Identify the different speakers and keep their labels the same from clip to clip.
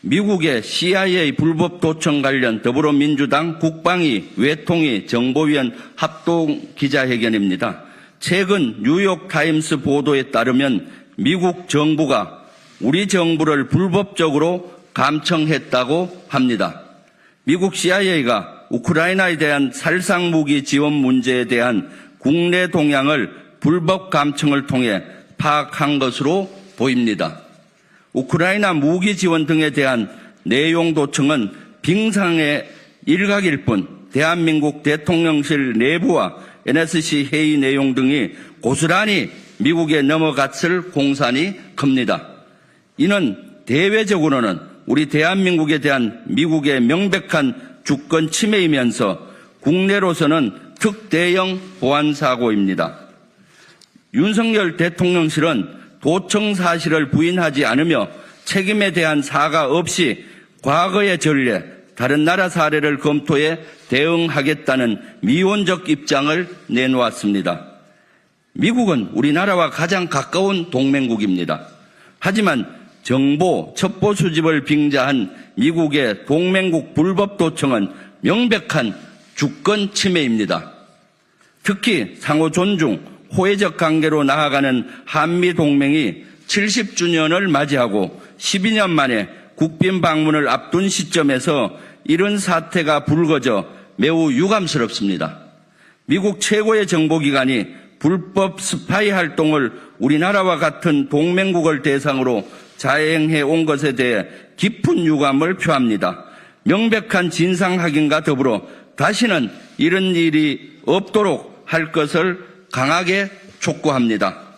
Speaker 1: 미국의 CIA 불법 도청 관련 더불어민주당 국방위 외통위 정보위원 합동 기자회견입니다. 최근 뉴욕타임스 보도에 따르면 미국 정부가 우리 정부를 불법적으로 감청했다고 합니다. 미국 CIA가 우크라이나에 대한 살상무기 지원 문제에 대한 국내 동향을 불법 감청을 통해 파악한 것으로 보입니다. 우크라이나 무기 지원 등에 대한 내용 도청은 빙상의 일각일 뿐 대한민국 대통령실 내부와 NSC 회의 내용 등이 고스란히 미국에 넘어갔을 공산이 큽니다. 이는 대외적으로는 우리 대한민국에 대한 미국의 명백한 주권 침해이면서 국내로서는 특대형 보안사고입니다. 윤석열 대통령실은 도청 사실을 부인하지 않으며 책임에 대한 사과 없이 과거의 전례, 다른 나라 사례를 검토해 대응하겠다는 미온적 입장을 내놓았습니다. 미국은 우리나라와 가장 가까운 동맹국입니다. 하지만 정보, 첩보 수집을 빙자한 미국의 동맹국 불법 도청은 명백한 주권 침해입니다. 특히 상호 존중, 호혜적 관계로 나아가는 한미동맹이 70주년을 맞이하고 12년 만에 국빈 방문을 앞둔 시점에서 이런 사태가 불거져 매우 유감스럽습니다. 미국 최고의 정보기관이 불법 스파이 활동을 우리나라와 같은 동맹국을 대상으로 자행해 온 것에 대해 깊은 유감을 표합니다. 명백한 진상 확인과 더불어 다시는 이런 일이 없도록 할 것을 강하게 촉구합니다.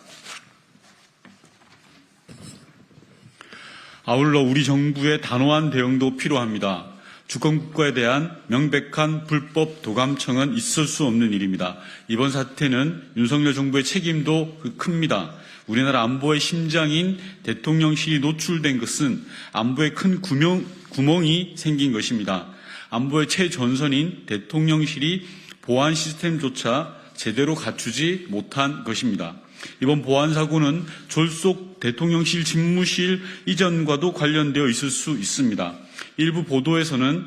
Speaker 2: 아울러 우리 정부의 단호한 대응도 필요합니다. 주권국가에 대한 명백한 불법 도감청은 있을 수 없는 일입니다. 이번 사태는 윤석열 정부의 책임도 큽니다. 우리나라 안보의 심장인 대통령실이 노출된 것은 안보에 큰 구멍이 생긴 것입니다. 안보의 최전선인 대통령실이 보안 시스템조차 제대로 갖추지 못한 것입니다. 이번 보안 사고는 졸속 대통령실 집무실 이전과도 관련되어 있을 수 있습니다. 일부 보도에서는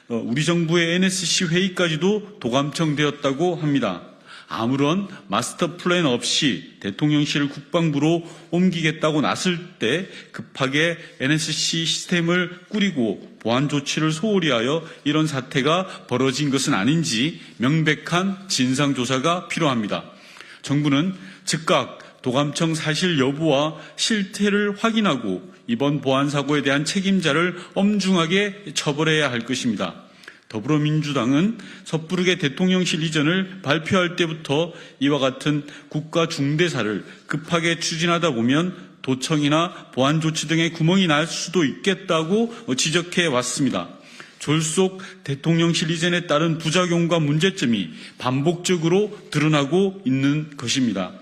Speaker 2: 우리 정부의 NSC 회의까지도 도감청되었다고 합니다. 아무런 마스터 플랜 없이 대통령실을 국방부로 옮기겠다고 나설 때 급하게 NSC 시스템을 꾸리고 보안 조치를 소홀히 하여 이런 사태가 벌어진 것은 아닌지 명백한 진상조사가 필요합니다. 정부는 즉각 도감청 사실 여부와 실태를 확인하고 이번 보안 사고에 대한 책임자를 엄중하게 처벌해야 할 것입니다. 더불어민주당은 섣부르게 대통령실 이전을 발표할 때부터 이와 같은 국가 중대사를 급하게 추진하다 보면 도청이나 보안 조치 등의 구멍이 날 수도 있겠다고 지적해 왔습니다. 졸속 대통령실 이전에 따른 부작용과 문제점이 반복적으로 드러나고 있는 것입니다.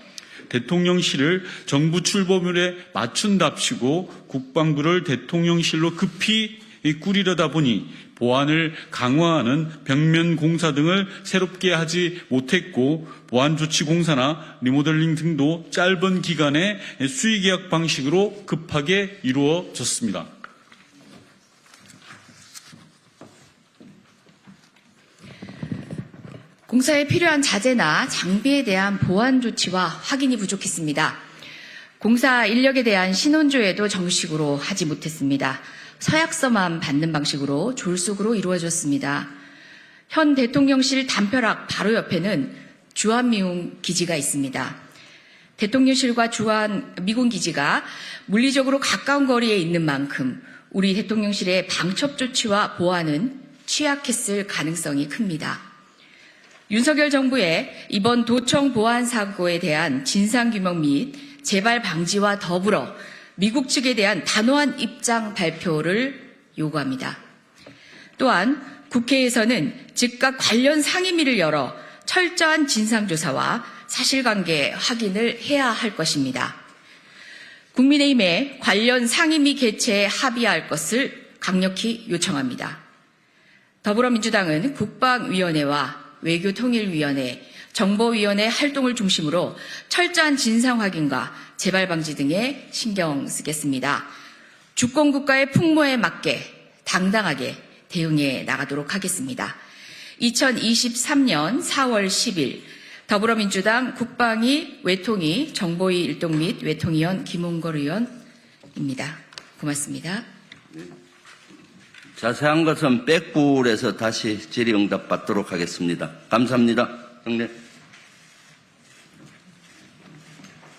Speaker 2: 대통령실을 정부 출범율에 맞춘답시고 국방부를 대통령실로 급히 꾸리려다 보니 보안을 강화하는 벽면 공사 등을 새롭게 하지 못했고 보안조치 공사나 리모델링 등도 짧은 기간에 수의계약 방식으로 급하게 이루어졌습니다.
Speaker 3: 공사에 필요한 자재나 장비에 대한 보안 조치와 확인이 부족했습니다. 공사 인력에 대한 신원조회도 정식으로 하지 못했습니다. 서약서만 받는 방식으로 졸속으로 이루어졌습니다. 현 대통령실 담벼락 바로 옆에는 주한미군 기지가 있습니다. 대통령실과 주한미군 기지가 물리적으로 가까운 거리에 있는 만큼 우리 대통령실의 방첩 조치와 보안은 취약했을 가능성이 큽니다. 윤석열 정부의 이번 도청 보안 사고에 대한 진상규명 및 재발 방지와 더불어 미국 측에 대한 단호한 입장 발표를 요구합니다. 또한 국회에서는 즉각 관련 상임위를 열어 철저한 진상조사와 사실관계 확인을 해야 할 것입니다. 국민의힘에 관련 상임위 개최에 합의할 것을 강력히 요청합니다. 더불어민주당은 국방위원회와 외교통일위원회, 정보위원회 활동을 중심으로 철저한 진상 확인과 재발 방지 등에 신경 쓰겠습니다. 주권국가의 풍모에 맞게 당당하게 대응해 나가도록 하겠습니다. 2023년 4월 10일 더불어민주당 국방위 외통위 정보위 일동 및 외통위원 김홍걸 의원입니다. 고맙습니다.
Speaker 1: 자세한 것은 백불에서 다시 질의응답 받도록 하겠습니다. 감사합니다. 정례.